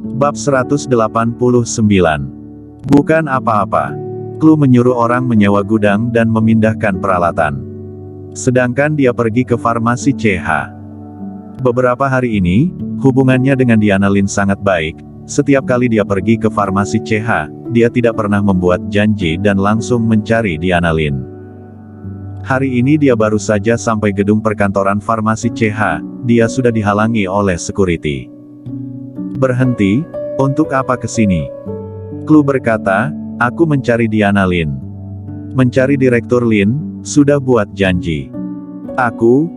Bab 189. Bukan apa-apa. Clue menyuruh orang menyewa gudang dan memindahkan peralatan. Sedangkan dia pergi ke farmasi CH. Beberapa hari ini, hubungannya dengan Diana Lin sangat baik. Setiap kali dia pergi ke farmasi CH, dia tidak pernah membuat janji dan langsung mencari Diana Lin. Hari ini dia baru saja sampai gedung perkantoran farmasi CH, dia sudah dihalangi oleh security. Berhenti, untuk apa kesini? Clue berkata, aku mencari Diana Lin. Mencari Direktur Lin, sudah buat janji. Aku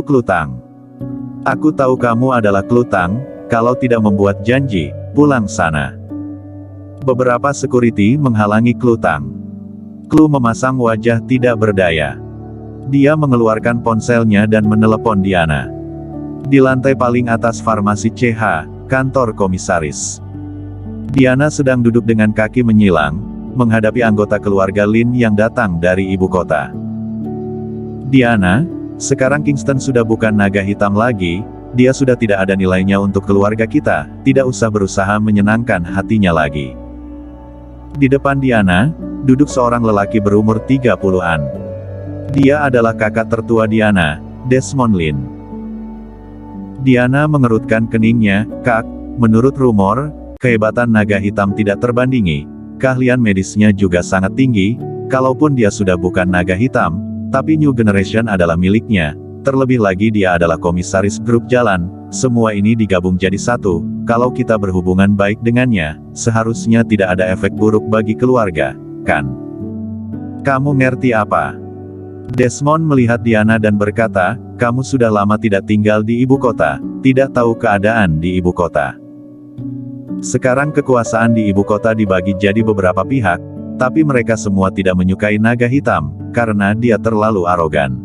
Clue Tang. Aku tahu kamu adalah Clue Tang, kalau tidak membuat janji, pulang sana. Beberapa security menghalangi Clue Tang. Clue memasang wajah tidak berdaya. Dia mengeluarkan ponselnya dan menelepon Diana. Di lantai paling atas farmasi CH, kantor komisaris. Diana sedang duduk dengan kaki menyilang, menghadapi anggota keluarga Lin yang datang dari ibu kota. Diana, sekarang Kingston sudah bukan naga hitam lagi, dia sudah tidak ada nilainya untuk keluarga kita, tidak usah berusaha menyenangkan hatinya lagi. Di depan Diana, duduk seorang lelaki berumur 30-an. Dia adalah kakak tertua Diana, Desmond Lin. Diana mengerutkan keningnya, Kak, menurut rumor, kehebatan naga hitam tidak terbandingi, keahlian medisnya juga sangat tinggi, kalaupun dia sudah bukan naga hitam, tapi New Generation adalah miliknya, terlebih lagi dia adalah komisaris grup jalan, semua ini digabung jadi satu, kalau kita berhubungan baik dengannya, seharusnya tidak ada efek buruk bagi keluarga, kan? Kamu ngerti apa? Desmond melihat Diana dan berkata, kamu sudah lama tidak tinggal di ibu kota, tidak tahu keadaan di ibu kota. Sekarang kekuasaan di ibu kota dibagi jadi beberapa pihak, tapi mereka semua tidak menyukai naga hitam, karena dia terlalu arogan.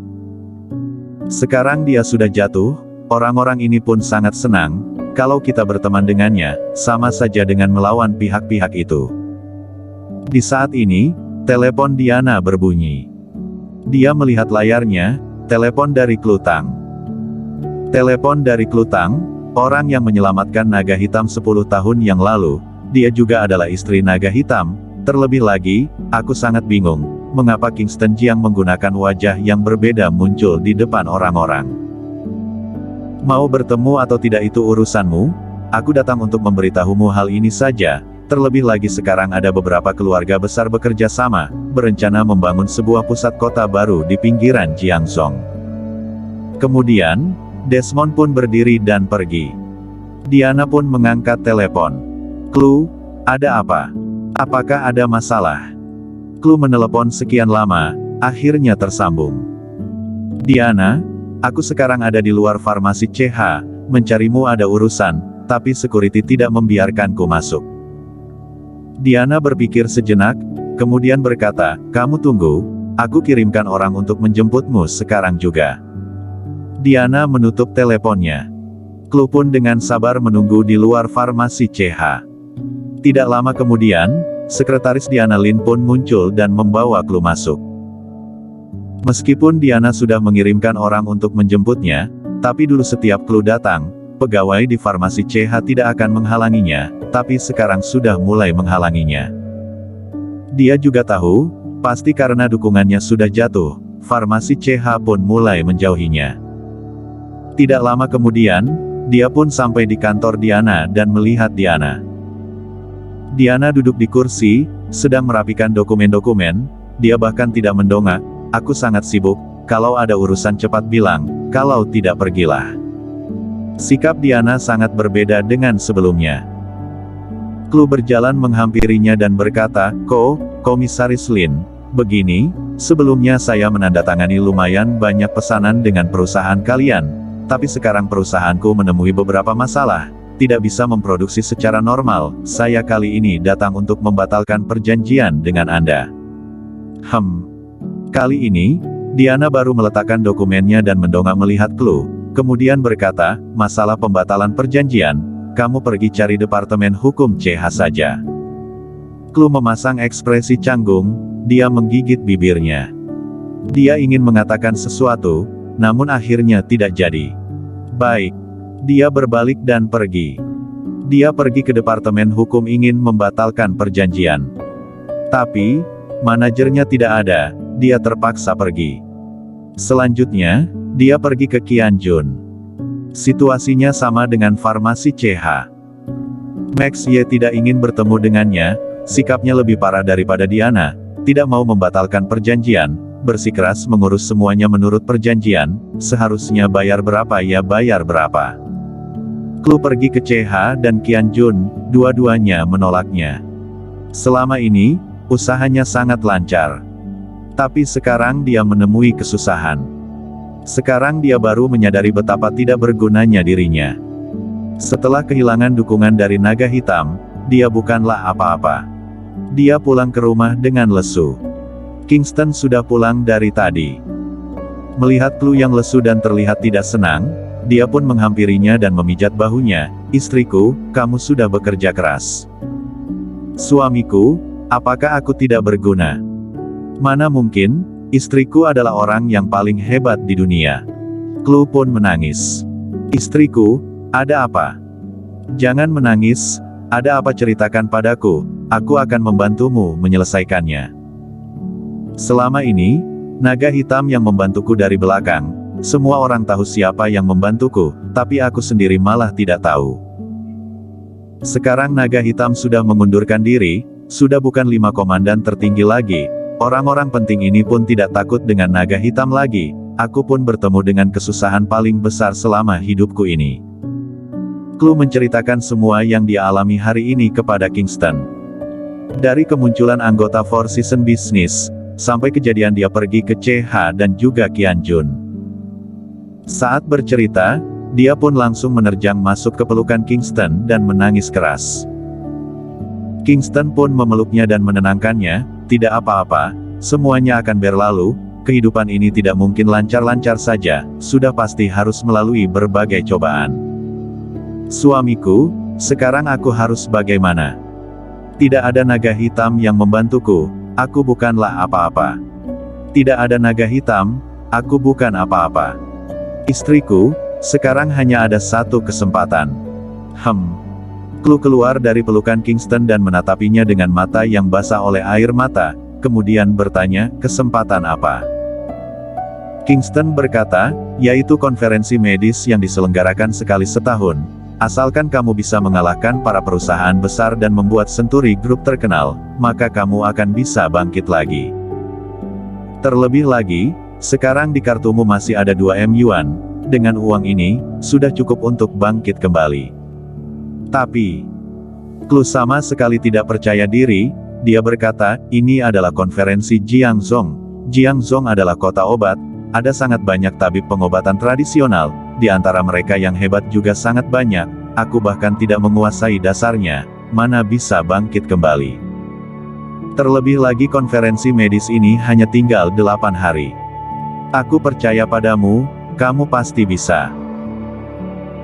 Sekarang dia sudah jatuh, orang-orang ini pun sangat senang, kalau kita berteman dengannya, sama saja dengan melawan pihak-pihak itu. Di saat ini, telepon Diana berbunyi. Dia melihat layarnya, telepon dari Clue Tang. Telepon dari Clue Tang, orang yang menyelamatkan naga hitam 10 tahun yang lalu, dia juga adalah istri naga hitam, terlebih lagi, aku sangat bingung, mengapa Kingston Jiang menggunakan wajah yang berbeda muncul di depan orang-orang. Mau bertemu atau tidak itu urusanmu, aku datang untuk memberitahumu hal ini saja. Terlebih lagi sekarang ada beberapa keluarga besar bekerja sama, berencana membangun sebuah pusat kota baru di pinggiran Jiangzhou. Kemudian, Desmond pun berdiri dan pergi. Diana pun mengangkat telepon. Clue, ada apa? Apakah ada masalah? Clue menelepon sekian lama, akhirnya tersambung. Diana, aku sekarang ada di luar farmasi CH, mencarimu ada urusan, tapi security tidak membiarkanku masuk. Diana berpikir sejenak, kemudian berkata, kamu tunggu, aku kirimkan orang untuk menjemputmu sekarang juga. Diana menutup teleponnya. Clue pun dengan sabar menunggu di luar farmasi CH. Tidak lama kemudian, sekretaris Diana Lin pun muncul dan membawa Clue masuk. Meskipun Diana sudah mengirimkan orang untuk menjemputnya, tapi dulu setiap Clue datang, pegawai di farmasi CH tidak akan menghalanginya, tapi sekarang sudah mulai menghalanginya. Dia juga tahu, pasti karena dukungannya sudah jatuh, farmasi CH pun mulai menjauhinya. Tidak lama kemudian, dia pun sampai di kantor Diana dan melihat Diana. Diana duduk di kursi, sedang merapikan dokumen-dokumen, dia bahkan tidak mendongak, aku sangat sibuk, kalau ada urusan cepat bilang, kalau tidak pergilah. Sikap Diana sangat berbeda dengan sebelumnya. Clue berjalan menghampirinya dan berkata, Komisaris Lin, begini, sebelumnya saya menandatangani lumayan banyak pesanan dengan perusahaan kalian, tapi sekarang perusahaanku menemui beberapa masalah, tidak bisa memproduksi secara normal, saya kali ini datang untuk membatalkan perjanjian dengan Anda. Kali ini, Diana baru meletakkan dokumennya dan mendongak melihat Clue, kemudian berkata, masalah pembatalan perjanjian, kamu pergi cari departemen hukum CH saja. Clue memasang ekspresi canggung, dia menggigit bibirnya. Dia ingin mengatakan sesuatu, namun akhirnya tidak jadi. Baik. Dia berbalik dan pergi. Dia pergi ke departemen hukum ingin membatalkan perjanjian. Tapi, manajernya tidak ada, dia terpaksa pergi. Selanjutnya, dia pergi ke Qianjun. Situasinya sama dengan farmasi CH. Max Ye tidak ingin bertemu dengannya, sikapnya lebih parah daripada Diana, tidak mau membatalkan perjanjian, bersikeras mengurus semuanya menurut perjanjian, seharusnya bayar berapa ya bayar berapa. Klu pergi ke CH dan Qianjun, dua-duanya menolaknya. Selama ini, usahanya sangat lancar. Tapi sekarang dia menemui kesusahan. Sekarang dia baru menyadari betapa tidak bergunanya dirinya. Setelah kehilangan dukungan dari naga hitam, dia bukanlah apa-apa. Dia pulang ke rumah dengan lesu. Kingston sudah pulang dari tadi. Melihat Klu yang lesu dan terlihat tidak senang, dia pun menghampirinya dan memijat bahunya. "Istriku, kamu sudah bekerja keras." "Suamiku, apakah aku tidak berguna?" "Mana mungkin, istriku adalah orang yang paling hebat di dunia." Klu pun menangis. "Istriku, ada apa?" "Jangan menangis, ada apa ceritakan padaku, aku akan membantumu menyelesaikannya." "Selama ini, naga hitam yang membantuku dari belakang, semua orang tahu siapa yang membantuku, tapi aku sendiri malah tidak tahu. Sekarang naga hitam sudah mengundurkan diri, sudah bukan 5 komandan tertinggi lagi, orang-orang penting ini pun tidak takut dengan naga hitam lagi, aku pun bertemu dengan kesusahan paling besar selama hidupku ini." Klu menceritakan semua yang dia alami hari ini kepada Kingston. Dari kemunculan anggota Four Seasons Business, sampai kejadian dia pergi ke CH dan juga Qianjun. Saat bercerita, dia pun langsung menerjang masuk ke pelukan Kingston dan menangis keras. Kingston pun memeluknya dan menenangkannya, "Tidak apa-apa, semuanya akan berlalu, kehidupan ini tidak mungkin lancar-lancar saja, sudah pasti harus melalui berbagai cobaan. Suamiku, sekarang aku harus bagaimana? Tidak ada naga hitam yang membantuku, aku bukanlah apa-apa. Tidak ada naga hitam, aku bukan apa-apa. Istriku, sekarang hanya ada satu kesempatan." Klu keluar dari pelukan Kingston dan menatapinya dengan mata yang basah oleh air mata, kemudian bertanya, "Kesempatan apa?" Kingston berkata, "Yaitu konferensi medis yang diselenggarakan sekali setahun. Asalkan kamu bisa mengalahkan para perusahaan besar dan membuat Century Group terkenal, maka kamu akan bisa bangkit lagi. Terlebih lagi, sekarang di kartumu masih ada 2M yuan, dengan uang ini, sudah cukup untuk bangkit kembali." Tapi, Klu sama sekali tidak percaya diri, dia berkata, "Ini adalah konferensi Jiangzhong. Jiangzhong adalah kota obat, ada sangat banyak tabib pengobatan tradisional, di antara mereka yang hebat juga sangat banyak, aku bahkan tidak menguasai dasarnya, mana bisa bangkit kembali. Terlebih lagi konferensi medis ini hanya tinggal 8 hari. Aku percaya padamu, kamu pasti bisa."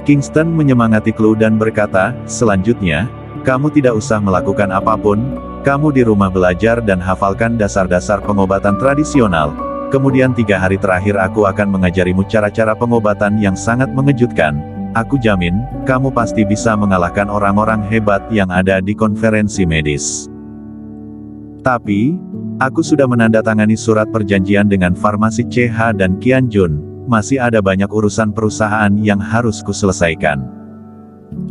Kingston menyemangati Klu dan berkata, "Selanjutnya, kamu tidak usah melakukan apapun, kamu di rumah belajar dan hafalkan dasar-dasar pengobatan tradisional, kemudian 3 hari terakhir aku akan mengajarimu cara-cara pengobatan yang sangat mengejutkan, aku jamin, kamu pasti bisa mengalahkan orang-orang hebat yang ada di konferensi medis. Tapi, aku sudah menandatangani surat perjanjian dengan farmasi CH dan Qianjun, masih ada banyak urusan perusahaan yang harus kuselesaikan.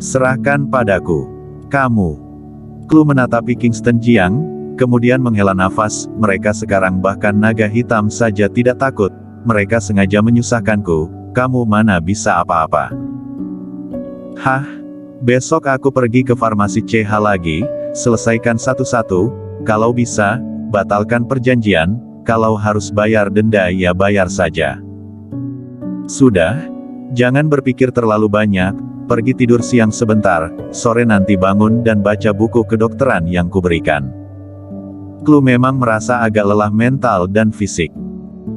Serahkan padaku. Kamu." Klu menatapi Kingston Jiang, kemudian menghela nafas, "Mereka sekarang bahkan naga hitam saja tidak takut, mereka sengaja menyusahkanku, kamu mana bisa apa-apa." "Hah? Besok aku pergi ke farmasi CH lagi, selesaikan satu-satu, kalau bisa, batalkan perjanjian, kalau harus bayar denda ya bayar saja. Sudah, jangan berpikir terlalu banyak, pergi tidur siang sebentar, sore nanti bangun dan baca buku kedokteran yang kuberikan." Klu memang merasa agak lelah mental dan fisik.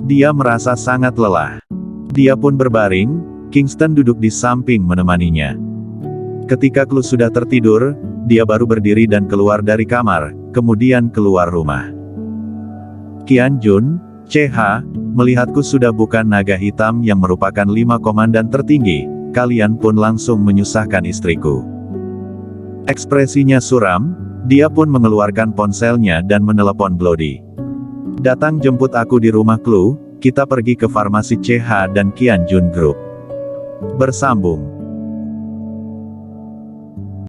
Dia merasa sangat lelah. Dia pun berbaring, Kingston duduk di samping menemaninya. Ketika Klu sudah tertidur, dia baru berdiri dan keluar dari kamar, kemudian keluar rumah. "Qianjun, CH, melihatku sudah bukan naga hitam yang merupakan 5 komandan tertinggi, kalian pun langsung menyusahkan istriku. Ekspresinya suram, dia pun mengeluarkan ponselnya dan menelepon Bloody. Datang jemput aku di rumah Clue, kita pergi ke farmasi CH dan Kianjun Group. Bersambung.